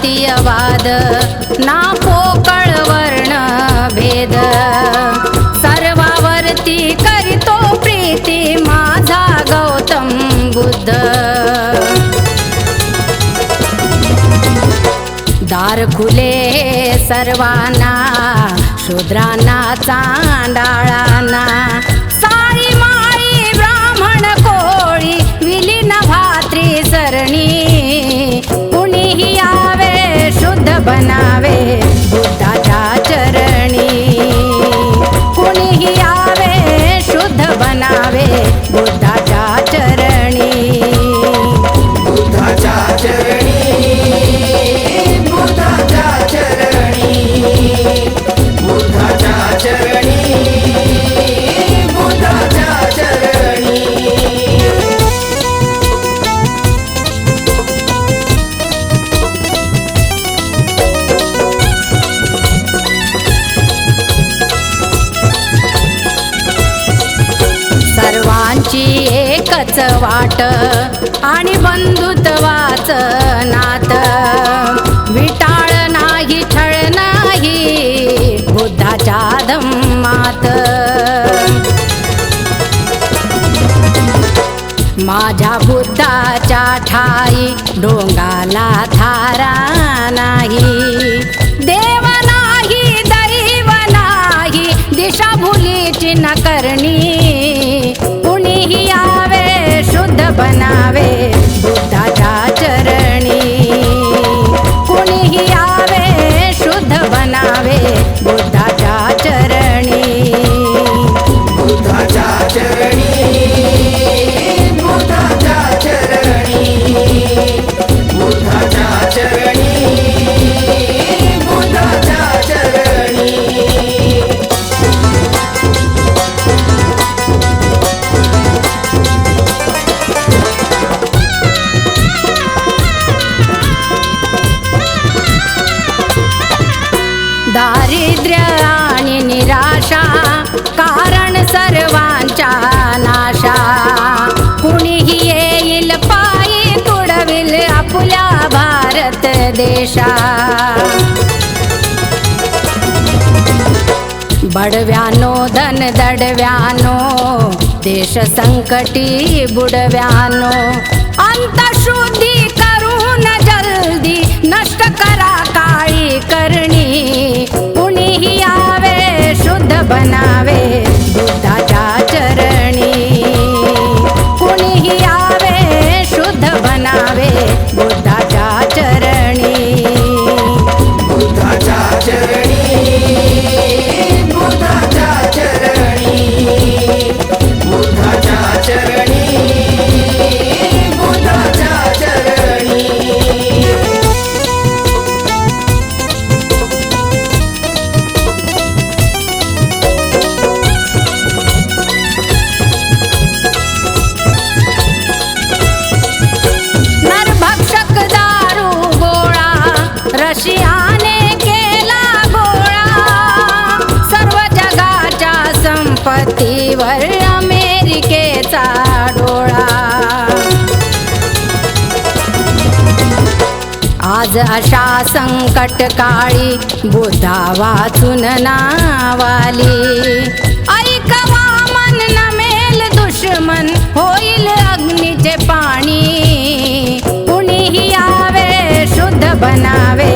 जातीयवाद ना पोकळ वर्ण भेद सर्वावरती करीतो प्रीती माझा गौतम बुद्ध दार खुले सर्वांना शूद्रांना चांडाळांना साळी माळी ब्राह्मण कोळी विलीन भात्री सरणी कुणीही यावे शुद्ध बनावे बुद्धाच्या चरणी कुणीही यावे शुद्ध बनावे बुद्धाच्या चरणी बुद्धाच्या चरणी बुद्धाच्या चरणी बुद्धाच्या चरणी बुद्धाच्या चरणी सर्वांची एकच वाट आणि बंधुत्वाच नात विटाळ नाही छळ नाही बुद्धाच्या धम्मात माझ्या बुद्धाच्या ठाई डोंगाला थारा नाही देव नाही दैव नाही दिशाभुलीची न करणी कुणीही यावे शुद्ध बनावे बुद्धाच्या चरणी कुणीही यावे शुद्ध बनावे बुद्धाच्या चरणी बुद्धाच्या चरणी बुद्धाच्या चरणी बुद्धाच्या चरणी बुद्धाच्या चरणी दारिद्र्य आणि निराशा कारण सर्वांच्या नाशा कुणीही येईल पायी तुडविल आपल्या भारत देशा बडव्यानो धन दडव्यानो देश संकटी बुडव्यानो अंतशुद्धी करून जल्दी नष्ट करा काळी करणी कुणीही यावे शुद्ध बनावे बुद्धाच्या चरणी कुणीही यावे शुद्ध बनावे बुद्धाच्या चरणी बुद्धाच्या चरणी बुद्धाच्या चरणी बुद्धाच्या चरणी बुद्धाच्या चरणी नरभक्षक दारू गोळा रशियाने केला गोळा सर्व जगाच्या संपत्तीवर अमेरिकेचा डोळा आज अशा संकट काळी बुद्धा वाचून नावाली ऐकवा मन नमेल दुश्मन होईल अग्नीचे पाणी कुणीही यावे शुद्ध बनावे